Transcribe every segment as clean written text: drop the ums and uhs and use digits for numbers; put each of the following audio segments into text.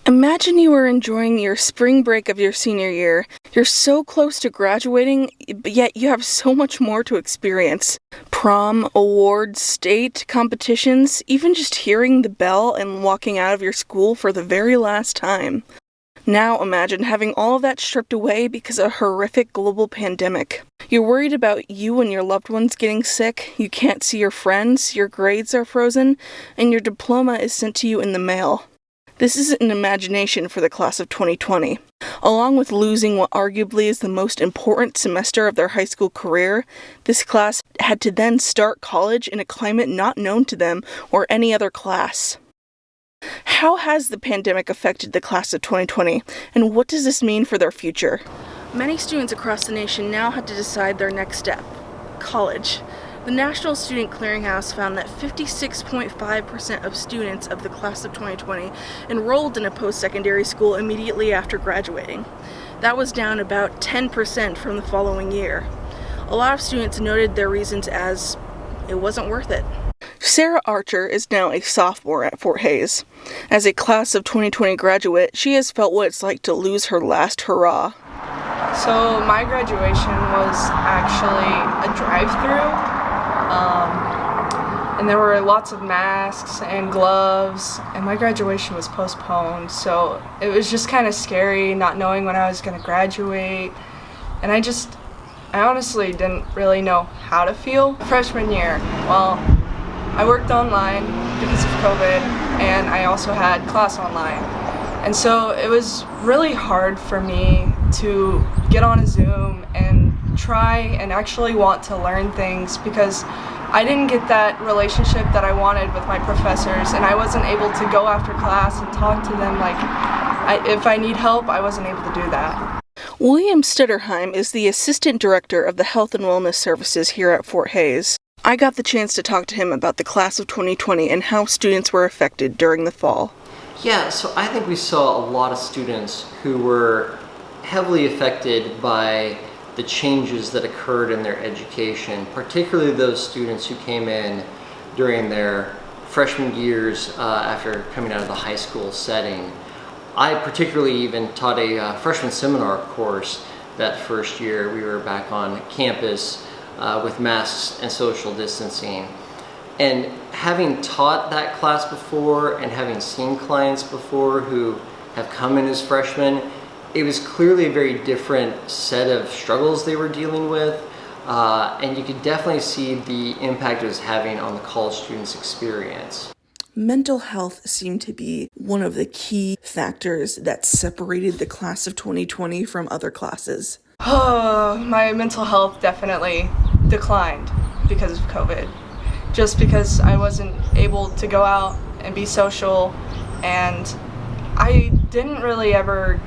Imagine you are enjoying your spring break of your senior year. You're so close to graduating, but yet you have so much more to experience. Prom, awards, state competitions, even just hearing the bell and walking out of your school for the very last time. Now imagine having all of that stripped away because of a horrific global pandemic. You're worried about you and your loved ones getting sick, you can't see your friends, your grades are frozen, and your diploma is sent to you in the mail. This is an imagination for the class of 2020. Along with losing what arguably is the most important semester of their high school career, this class had to then start college in a climate not known to them or any other class. How has the pandemic affected the class of 2020, and what does this mean for their future? Many students across the nation now had to decide their next step: college. The National Student Clearinghouse found that 56.5% of students of the class of 2020 enrolled in a post-secondary school immediately after graduating. That was down about 10% from the following year. A lot of students noted their reasons as it wasn't worth it. Sarah Archer is now a sophomore at Fort Hays. As a class of 2020 graduate, she has felt what it's like to lose her last hurrah. So my graduation was actually a drive-through. And there were lots of masks and gloves, and my graduation was postponed, so it was just kind of scary not knowing when I was going to graduate, and I honestly didn't really know how to feel. Freshman year, well, I worked online because of COVID, and I also had class online, and so it was really hard for me to get on a Zoom and try and actually want to learn things because I didn't get that relationship that I wanted with my professors, and I wasn't able to go after class and talk to them if I need help, I wasn't able to do that. William Stutterheim is the Assistant Director of the Health and Wellness Services here at Fort Hays. I got the chance to talk to him about the class of 2020 and how students were affected during the fall. Yeah, so I think we saw a lot of students who were heavily affected by the changes that occurred in their education, particularly those students who came in during their freshman years after coming out of the high school setting. I particularly even taught a freshman seminar course that first year. We were back on campus with masks and social distancing. And having taught that class before and having seen clients before who have come in as freshmen, it was clearly a very different set of struggles they were dealing with, and you could definitely see the impact it was having on the college students' experience. Mental health seemed to be one of the key factors that separated the class of 2020 from other classes. My mental health definitely declined because of COVID, just because I wasn't able to go out and be social, and I didn't really ever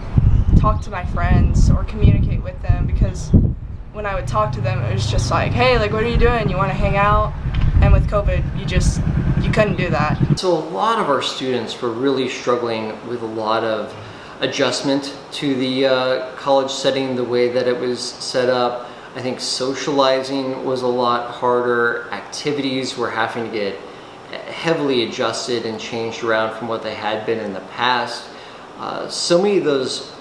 talk to my friends or communicate with them, because when I would talk to them it was just like, hey, what are you doing? You want to hang out? And with COVID, you couldn't do that. So a lot of our students were really struggling with a lot of adjustment to the college setting, the way that it was set up. I think socializing was a lot harder. Activities were having to get heavily adjusted and changed around from what they had been in the past. So many of those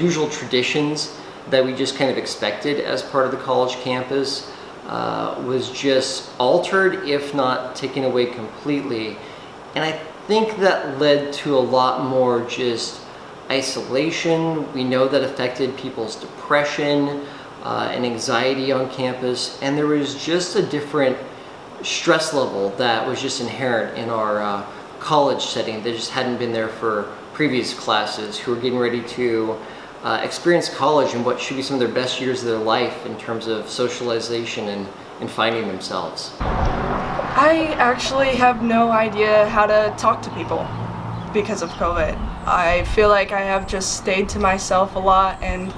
usual traditions that we just kind of expected as part of the college campus was just altered, if not taken away completely. And I think that led to a lot more just isolation. We know that affected people's depression and anxiety on campus, and there was just a different stress level that was just inherent in our college setting that just hadn't been there for previous classes who were getting ready to experience college and what should be some of their best years of their life in terms of socialization and finding themselves. I actually have no idea how to talk to people because of COVID. I feel like I have just stayed to myself a lot, and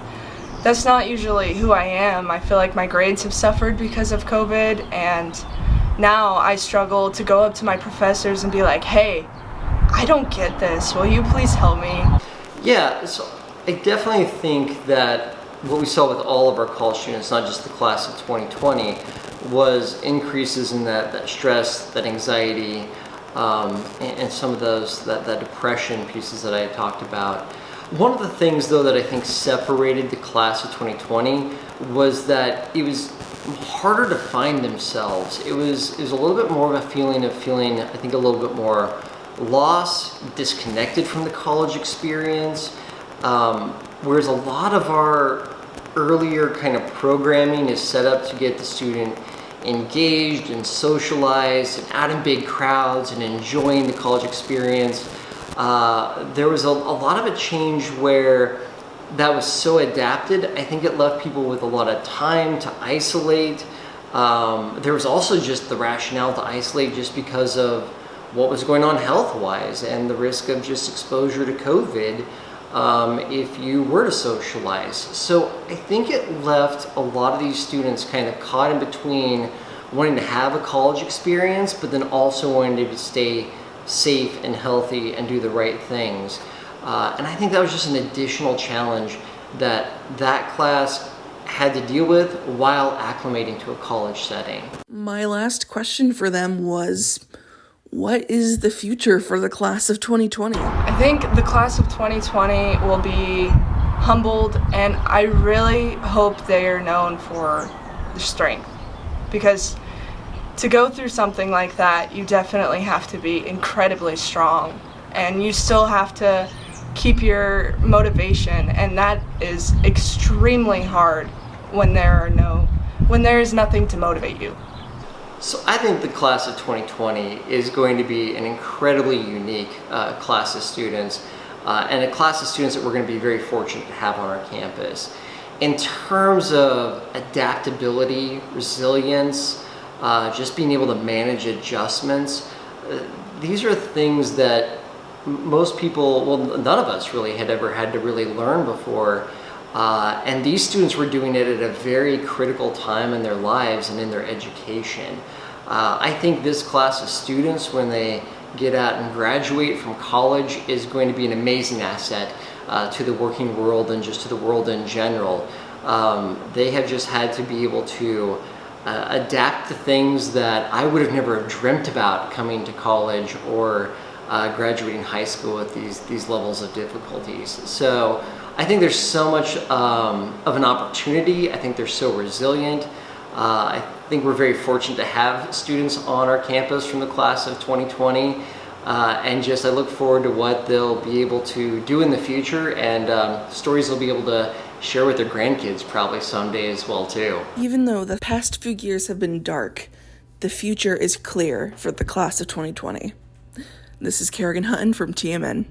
that's not usually who I am. I feel like my grades have suffered because of COVID, and now I struggle to go up to my professors and be like, hey, I don't get this. Will you please help me? Yeah, so I definitely think that what we saw with all of our college students, not just the class of 2020, was increases in that stress, that anxiety. and some of that depression pieces that I had talked about. One of the things, though, that I think separated the class of 2020 was that it was harder to find themselves. It was a little bit more of a feeling, I think, a little bit more lost, disconnected from the college experience, whereas a lot of our earlier kind of programming is set up to get the student engaged and socialized and out in big crowds and enjoying the college experience. There was a lot of a change where that was so adapted. I think it left people with a lot of time to isolate. There was also just the rationale to isolate just because of what was going on health-wise and the risk of just exposure to COVID if you were to socialize. So I think it left a lot of these students kind of caught in between wanting to have a college experience, but then also wanting to stay safe and healthy and do the right things. And I think that was just an additional challenge that class had to deal with while acclimating to a college setting. My last question for them was, what is the future for the class of 2020? I think the class of 2020 will be humbled, and I really hope they are known for their strength, because to go through something like that, you definitely have to be incredibly strong, and you still have to keep your motivation, and that is extremely hard when there is nothing to motivate you. So I think the class of 2020 is going to be an incredibly unique class of students, and a class of students that we're going to be very fortunate to have on our campus. In terms of adaptability, resilience, just being able to manage adjustments, these are things that most people, well, none of us really had ever had to really learn before. And these students were doing it at a very critical time in their lives and in their education. I think this class of students, when they get out and graduate from college, is going to be an amazing asset to the working world and just to the world in general. They have just had to be able to adapt to things that I would have never dreamt about coming to college or graduating high school at these levels of difficulties. So I think there's so much of an opportunity. I think they're so resilient. I think we're very fortunate to have students on our campus from the class of 2020. And just I look forward to what they'll be able to do in the future, and stories they'll be able to share with their grandkids probably someday as well too. Even though the past few years have been dark, the future is clear for the class of 2020. This is Kerrigan Hutton from TMN.